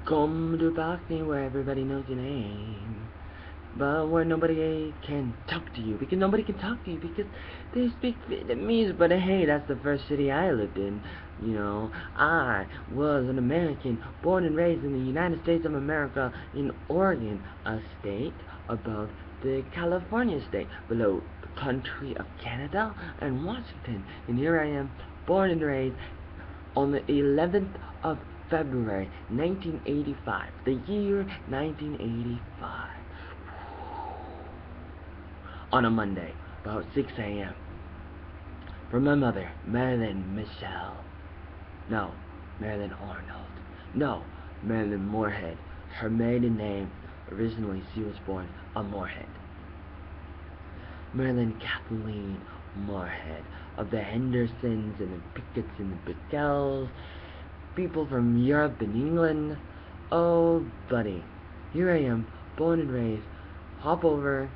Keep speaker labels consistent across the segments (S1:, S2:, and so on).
S1: Come to Bac NInh where everybody knows your name, but where nobody can talk to you, because nobody can talk to you because they speak Vietnamese. But hey, that's the first city I lived in. I was an American, born and raised in the United States of America, in Oregon, a state above the California state, below the country of Canada and Washington. And here I am, born and raised on the 11th of February 1985, the year 1985, on a Monday, about 6 a.m. From my mother, Marilyn Michelle. No, Marilyn Arnold. No, Marilyn Moorhead. Her maiden name, originally she was born a Moorhead. Marilyn Kathleen Moorhead, of the Hendersons and the Picketts and the Bickells, people from Europe and England. Oh, buddy, here I am, born and raised, hop over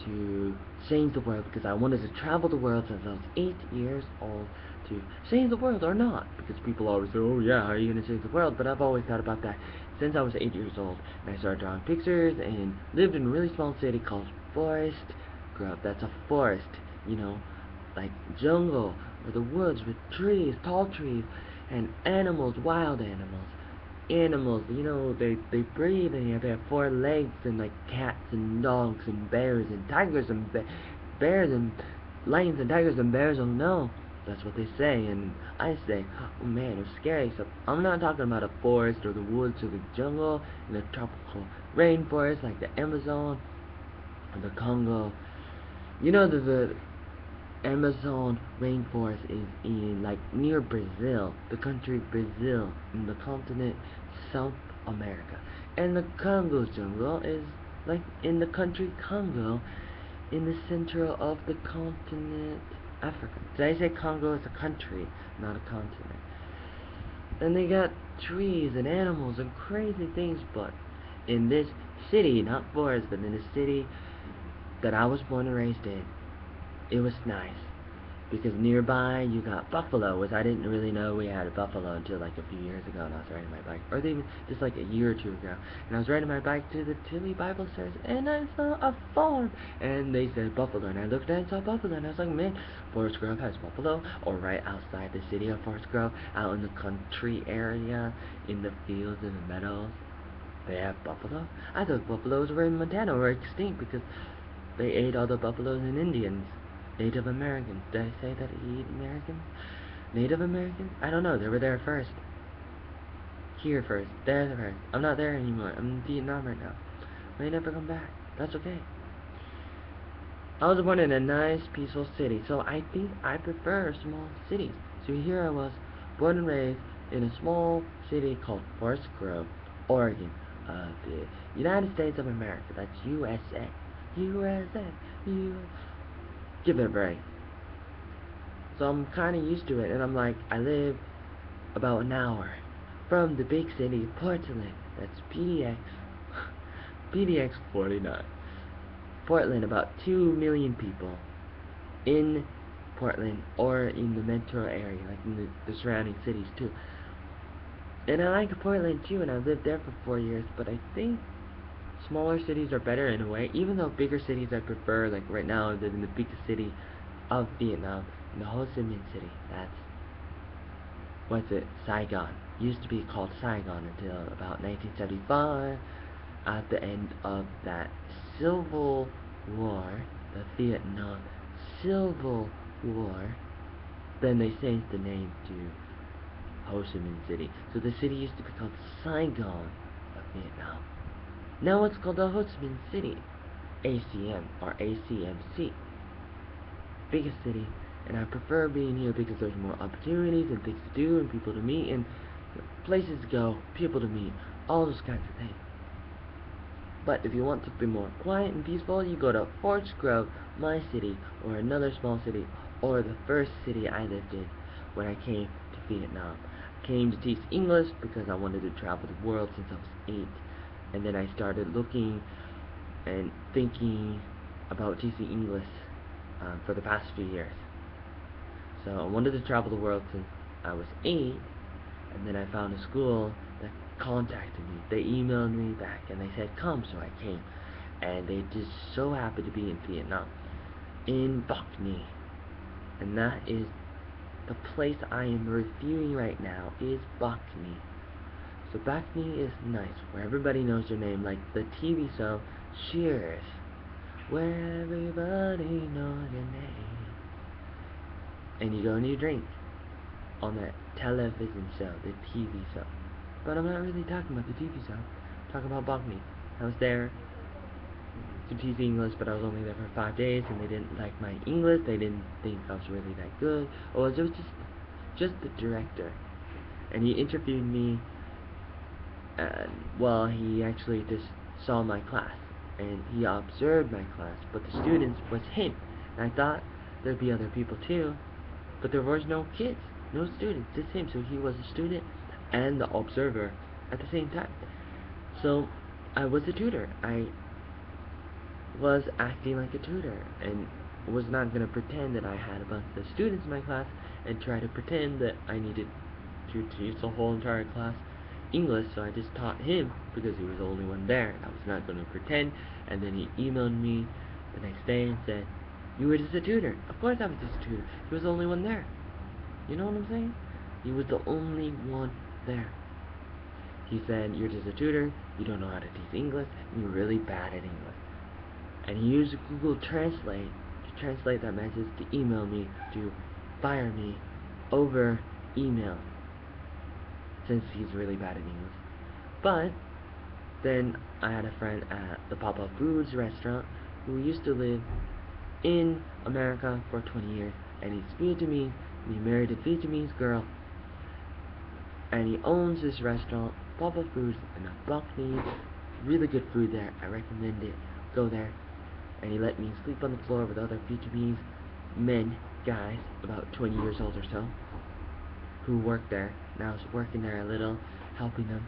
S1: to change the world, because I wanted to travel the world since I was 8 years old, to change the world or not, because people always say, oh yeah, how are you going to change the world? But I've always thought about that since I was 8 years old, and I started drawing pictures and lived in a really small city called Forest Grove. That's a forest, like jungle, or the woods with trees, tall trees, and animals, wild animals. They breathe, and they have 4 legs, and like cats and dogs and bears and tigers and bears and lions and tigers and bears don't know. That's what they say, and I say, oh man, it's scary. So I'm not talking about a forest or the woods or the jungle in the tropical rainforest like the Amazon or the Congo. The Amazon rainforest is in like near Brazil, the country Brazil, in the continent South America. And the Congo jungle is like in the country Congo, in the center of the continent Africa. Did I say Congo is a country, not a continent? And they got trees and animals and crazy things, but in this city, not forest, but in the city that I was born and raised in, it was nice, because nearby you got buffalo, which I didn't really know we had a buffalo until like a few years ago, and I was riding my bike, or even just like a year or two ago, and I was riding my bike to the Tilly Bible Service, and I saw a farm, and they said buffalo, and I looked at it and saw buffalo, and I was like, man, Forest Grove has buffalo. Or right outside the city of Forest Grove, out in the country area, in the fields and the meadows, they have buffalo. I thought buffaloes were in Montana, were extinct, because they ate all the buffaloes and Indians. Native Americans. Did I say that he ate Americans? Native Americans? I don't know. They were there first. Here first. There first. I'm not there anymore. I'm in Vietnam right now. May never come back. That's okay. I was born in a nice, peaceful city, so I think I prefer small cities. So here I was, born and raised in a small city called Forest Grove, Oregon, the United States of America. That's USA. USA. Give it a break. So I'm kind of used to it, and I'm like, I live about an hour from the big city, Portland. That's PDX 49. Portland, about 2 million people in Portland, or in the metro area, like in the surrounding cities too. And I like Portland too, and I've lived there for 4 years, but I think smaller cities are better in a way, even though bigger cities I prefer. Like right now I live in the biggest city of Vietnam, in the Ho Chi Minh City. That's Saigon. Used to be called Saigon until about 1975, at the end of that Civil War, the Vietnam Civil War. Then they changed the name to Ho Chi Minh City. So the city used to be called Saigon of Vietnam. Now it's called the Ho Chi Minh City, ACM, or ACMC. Biggest city, and I prefer being here because there's more opportunities and things to do and people to meet and places to go, people to meet, all those kinds of things. But if you want something more quiet and peaceful, you go to Forest Grove, my city, or another small city, or the first city I lived in when I came to Vietnam. I came to teach English because I wanted to travel the world since I was 8. And then I started looking and thinking about teaching English for the past few years. So I wanted to travel the world since I was 8, And then I found a school that contacted me. They emailed me back and they said come, so I came. And they just so happened to be in Vietnam, in Bac NInh. And that is the place I am reviewing right now, is Bac NInh. So Bac NInh is nice, where everybody knows your name, like the TV show Cheers, where everybody knows your name. And you go and you drink on that television show, the TV show. But I'm not really talking about the TV show. I'm talking about Bac NInh. I was there to teach English, but I was only there for 5 days, and they didn't like my English. They didn't think I was really that good. Or it was just the director, and he interviewed me. And well, he actually just saw my class, and he observed my class, but the students was him. And I thought there'd be other people too, but there was no kids, no students, just him. So he was a student and the observer at the same time. So I was a tutor. I was acting like a tutor, and was not going to pretend that I had a bunch of students in my class and try to pretend that I needed to teach the whole entire class English. So I just taught him because he was the only one there, and I was not going to pretend. And then he emailed me the next day and said, "You were just a tutor." Of course I was just a tutor. He was the only one there. You know what I'm saying? He was the only one there. He said, "You're just a tutor, you don't know how to teach English, and you're really bad at English." And he used Google Translate to translate that message to email me to fire me over email, since he's really bad at English. But then I had a friend at the Papa Foods restaurant who used to live in America for 20 years, and he's Vietnamese, and he married a Vietnamese girl, and he owns this restaurant, Papa Foods, in Bac NInh. Really good food there. I recommend it. Go there. And he let me sleep on the floor with other Vietnamese men, guys, about 20 years old or so, who worked there. And I was working there a little, helping them,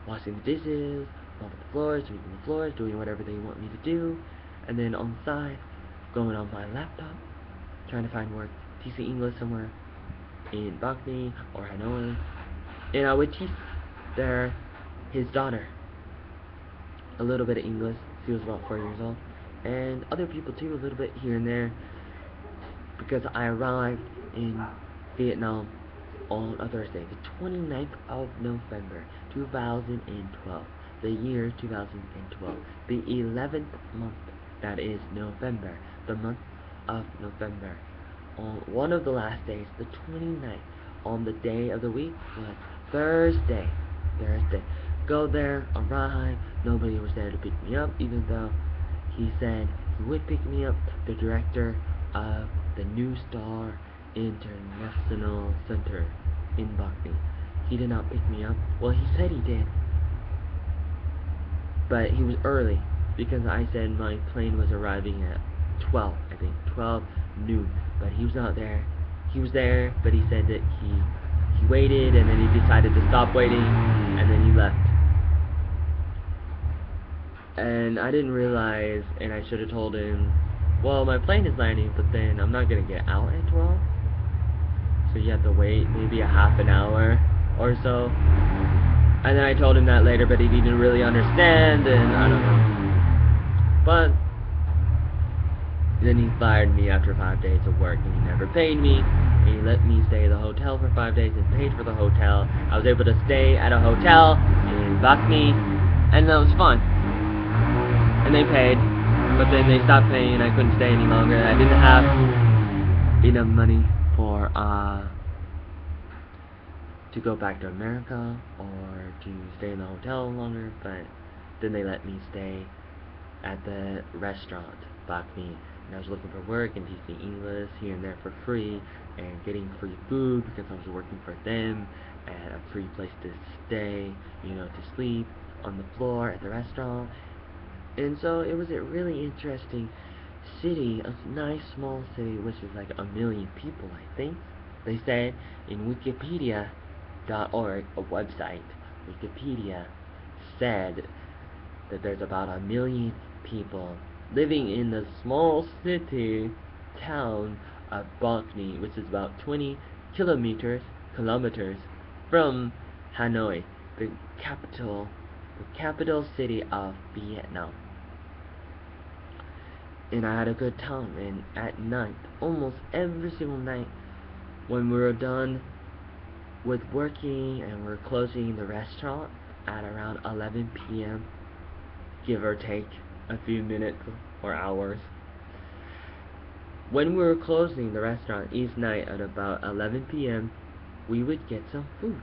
S1: washing the dishes, mopping the floors, sweeping the floors, doing whatever they want me to do. And then on the side, going on my laptop, trying to find work, teaching English somewhere in Bac NInh or Hanoi. And I would teach there his daughter a little bit of English. She was about 4 years old. And other people too, a little bit here and there, because I arrived in Vietnam on a Thursday, the 29th of November, 2012, the year 2012, the 11th month, that is November, the month of November. On one of the last days, the 29th, on the day of the week was Thursday. Go there, arrive, nobody was there to pick me up, even though he said he would pick me up, the director of the New Star International Center in Bac NInh. He did not pick me up. Well, he said he did, but he was early, because I said my plane was arriving at 12, I think, 12 noon, but he was not there. He was there, but he said that he waited, and then he decided to stop waiting, and then he left. And I didn't realize, and I should have told him, well, my plane is landing, but then I'm not going to get out at 12, so you have to wait maybe a half an hour or so. And then I told him that later, but he didn't really understand, and I don't know. But then he fired me after 5 days of work, and he never paid me, and he let me stay at the hotel for 5 days and paid for the hotel. I was able to stay at a hotel in Bac NInh, and that was fun. And they paid, but then they stopped paying, and I couldn't stay any longer. I didn't have enough money for to go back to America or to stay in the hotel longer, but then they let me stay at the restaurant, Bac NInh, and I was looking for work and teaching English here and there for free, and getting free food because I was working for them, and a free place to stay, to sleep on the floor at the restaurant. And so it was a really interesting city, a nice small city, which is like 1 million people, I think. They said in Wikipedia.org, a website, Wikipedia said that there's about 1 million people living in the small city town of Bac NInh, which is about 20 kilometers from Hanoi, the capital city of Vietnam. And I had a good time. And at night, almost every single night, when we were done with working and we're closing the restaurant at around 11 p.m., give or take a few minutes or hours. When we were closing the restaurant each night at about 11 p.m., we would get some food,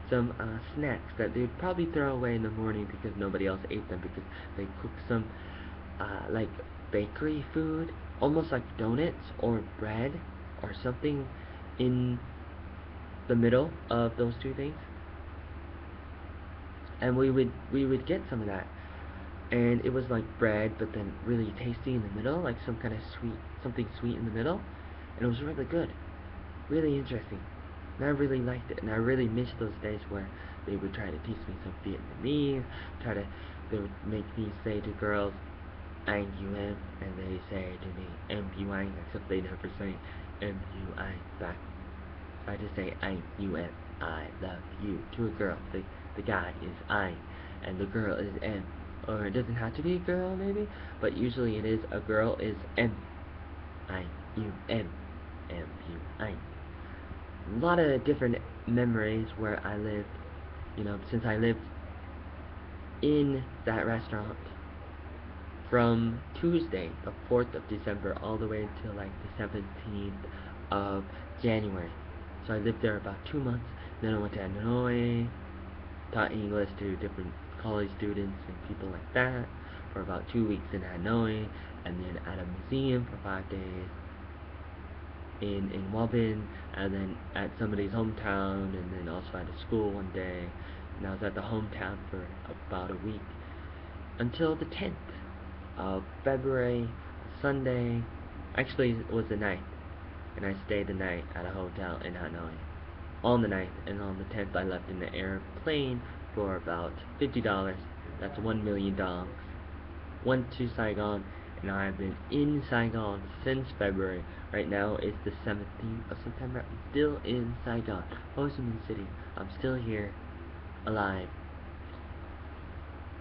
S1: some snacks that they'd probably throw away in the morning because nobody else ate them, because they cooked some like bakery food, almost like donuts or bread or something in the middle of those two things. And we would get some of that, and it was like bread, but then really tasty in the middle, like some kind of sweet, something sweet in the middle, and it was really good, really interesting, and I really liked it, and I really missed those days where they would try to teach me some Vietnamese, they would make me say to girls, anh you em, and they say to me, em you anh, except they never say em you I back. I just say anh you em, I love you to a girl. The guy is I, and the girl is em. Or it doesn't have to be a girl, maybe, but usually it is a girl is em. I, you, em. Em, you, I. A lot of different memories where I lived, since I lived in that restaurant from Tuesday, the 4th of December, all the way until like the 17th of January. So I lived there about 2 months. Then I went to Hanoi, taught English to different college students and people like that for about 2 weeks in Hanoi, and then at a museum for 5 days in Wabin, and then at somebody's hometown, and then also at a school one day. And I was at the hometown for about a week until the 10th of February, Sunday. Actually, it was the 9th, and I stayed the night at a hotel in Hanoi on the 9th, and on the 10th I left in the airplane for about $50. That's $1 million. Went to Saigon, and I've been in Saigon since February. Right now it's the 17th of September. I'm still in Saigon, Ho Chi Minh City. I'm still here, alive.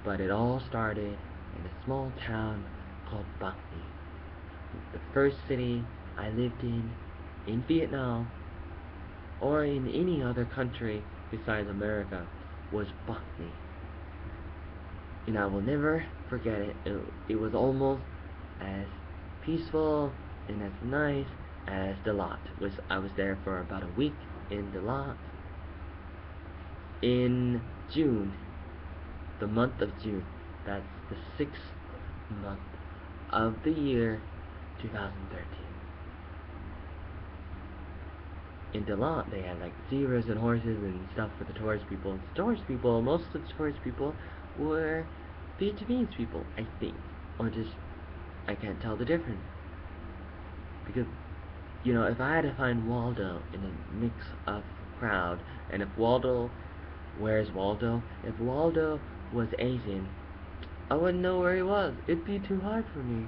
S1: But it all started in a small town called Bac NInh, the first city I lived in Vietnam, or in any other country besides America, was Bac NInh. And I will never forget it. It was almost as peaceful and as nice as Dalat. I was there for about a week in Dalat in June, the month of June. That's the 6th month of the year 2013. In Dalat, they had like zebras and horses and stuff for the tourist people. Most of the tourist people were Vietnamese people, I think, or just, I can't tell the difference. Because, if I had to find Waldo in a mix of crowd, and where's Waldo? If Waldo was Asian, I wouldn't know where he was. It'd be too hard for me.